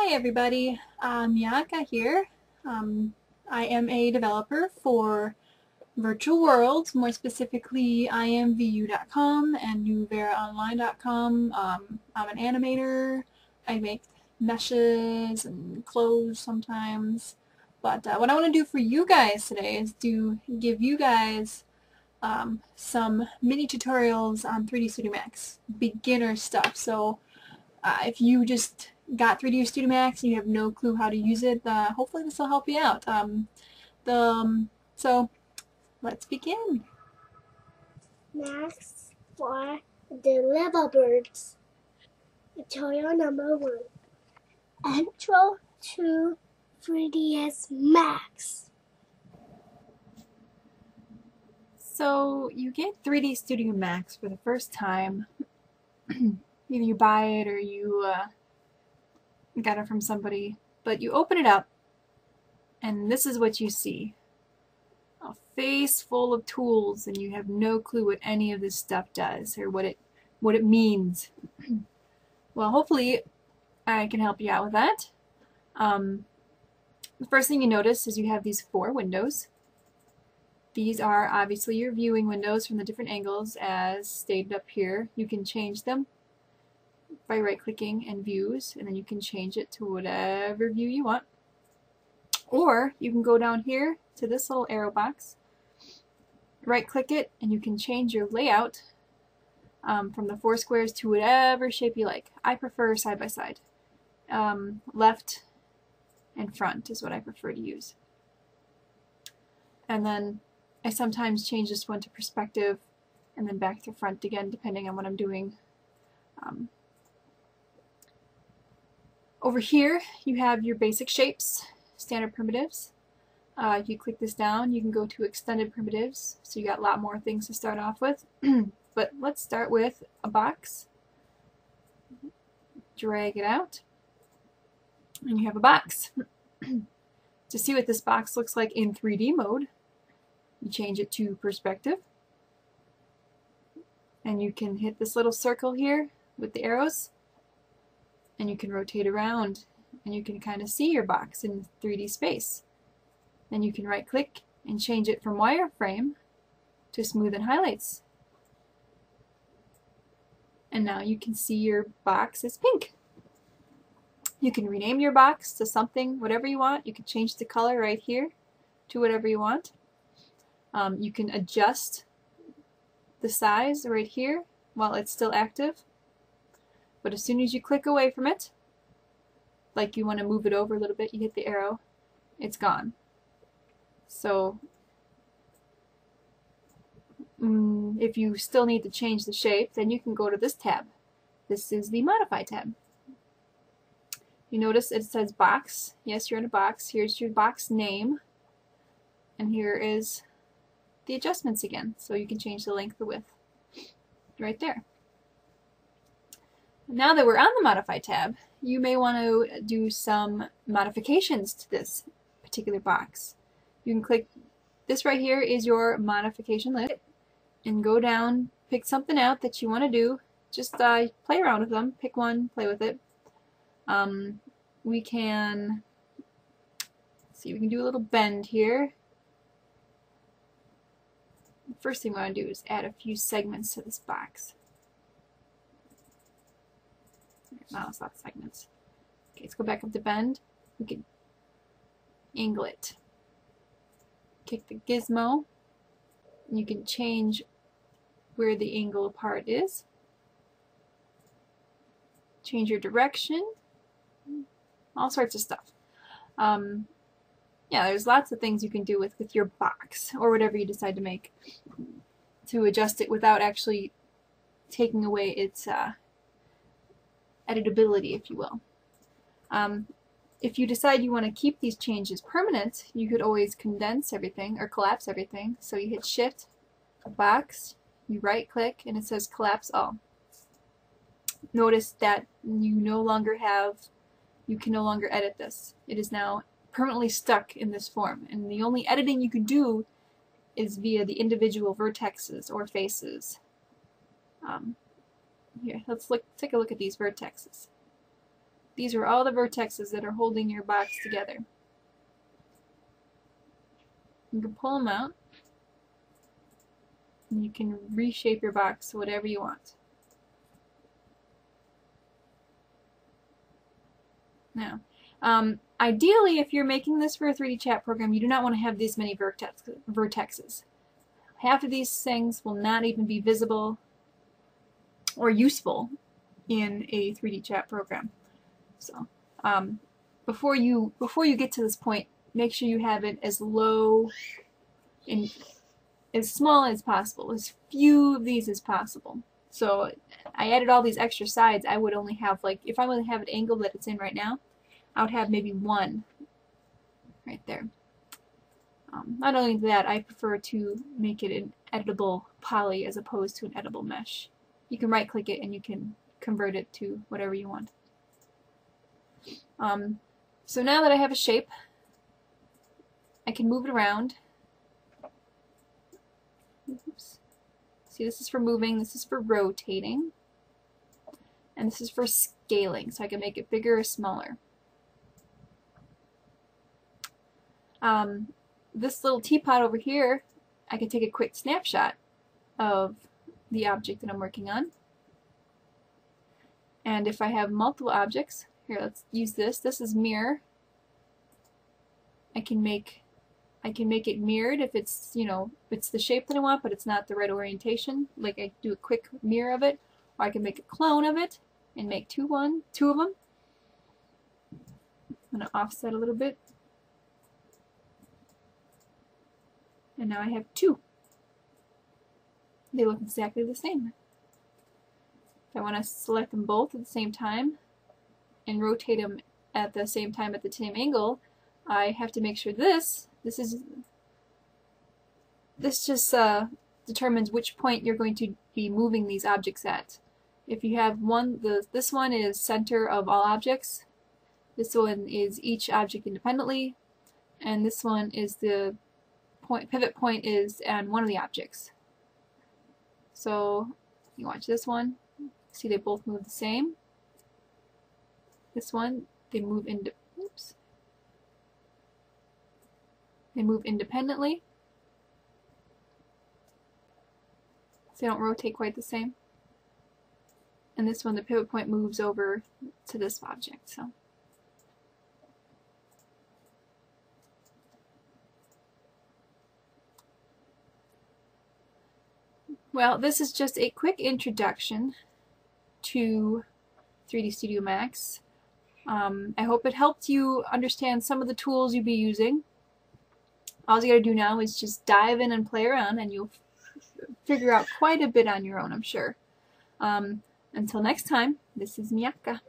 Hi everybody, Miaka here. I am a developer for virtual worlds, more specifically IMVU.com and newveraonline.com. I'm an animator. I make meshes and clothes sometimes. But what I want to do for you guys today is to give you guys some mini tutorials on 3D Studio Max, beginner stuff. So if you just got 3D Studio Max and you have no clue how to use it, hopefully this will help you out. So let's begin. Max for the Level Birds. Tutorial number 1. Intro to 3ds Max. So you get 3D Studio Max for the first time. Either you buy it or you got it from somebody, but you open it up and this is what you see. A face full of tools and you have no clue what any of this stuff does or what it means. Well, hopefully I can help you out with that. The first thing you notice is you have these 4 windows. These are obviously your viewing windows from the different angles as stated up here. You can change them by right-clicking and views, and then you can change it to whatever view you want. Or you can go down here to this little arrow box, right-click it, and you can change your layout from the 4 squares to whatever shape you like. I prefer side-by-side. Left and front is what I prefer to use. And then I sometimes change this one to perspective and then back to front again, depending on what I'm doing. Over here you have your basic shapes, standard primitives. If you click this down, you can go to extended primitives, so you got a lot more things to start off with. But let's start with a box. Drag it out, and you have a box. To see what this box looks like in 3D mode, you change it to perspective, and you can hit this little circle here with the arrows, and you can rotate around, and you can kind of see your box in 3D space. Then you can right click and change it from wireframe to smooth and highlights. And now you can see your box is pink. You can rename your box to something, whatever you want. You can change the color right here to whatever you want. You can adjust the size right here while it's still active. But as soon as you click away from it, like you want to move it over a little bit, you hit the arrow, it's gone. So if you still need to change the shape, then you can go to this tab. This is the Modify tab. You notice it says box. Yes, you're in a box. Here's your box name. And here is the adjustments again. So you can change the length, the width right there. Now that we're on the Modify tab, you may want to do some modifications to this particular box. You can click this right here is your modification list and go down, pick something out that you want to do. Just play around with them, pick one, play with it. We can see, we can do a little bend here. The first thing we want to do is add a few segments to this box. Now it's not segments. Okay, let's go back up to bend. We can angle it. Click the gizmo. You can change where the angle part is. Change your direction. All sorts of stuff. Yeah, there's lots of things you can do with your box or whatever you decide to make to adjust it without actually taking away its editability, if you will. If you decide you want to keep these changes permanent, you could always condense everything or collapse everything. So you hit Shift, box, you right click, and it says collapse all. Notice that you can no longer edit this. It is now permanently stuck in this form, and the only editing you can do is via the individual vertexes or faces. Here, let's take a look at these vertexes. These are all the vertexes that are holding your box together. You can pull them out, and you can reshape your box to whatever you want. Now, ideally, if you're making this for a 3D chat program, you do not want to have this many vertexes. Half of these things will not even be visible or useful in a 3D chat program. So, before you get to this point, make sure you have it as low and as small as possible, as few of these as possible. So I added all these extra sides. I would only have, like, if I would have an angle that it's in right now, I would have maybe one right there. Not only that, I prefer to make it an editable poly as opposed to an editable mesh. You can right click it and you can convert it to whatever you want. So now that I have a shape, I can move it around. Oops. See, this is for moving, this is for rotating, and this is for scaling, so I can make it bigger or smaller. This little teapot over here, I can take a quick snapshot of the object that I'm working on. And if I have multiple objects, here, let's use this. This is mirror. I can make it mirrored if it's, you know, it's the shape that I want, but it's not the right orientation. Like, I do a quick mirror of it, or I can make a clone of it and make two of them. I'm going to offset a little bit. And now I have two. They look exactly the same. If I want to select them both at the same time and rotate them at the same time at the same angle, I have to make sure this just determines which point you're going to be moving these objects at. If you have this one is center of all objects, this one is each object independently, and this one is the pivot point is on one of the objects. So you watch this one, see they both move the same. This one, they move independently. So they don't rotate quite the same. And this one, the pivot point moves over to this object. So. Well, this is just a quick introduction to 3D Studio Max. I hope it helped you understand some of the tools you'll be using. All you gotta do now is just dive in and play around, and you'll figure out quite a bit on your own, I'm sure. Until next time, this is Miaka.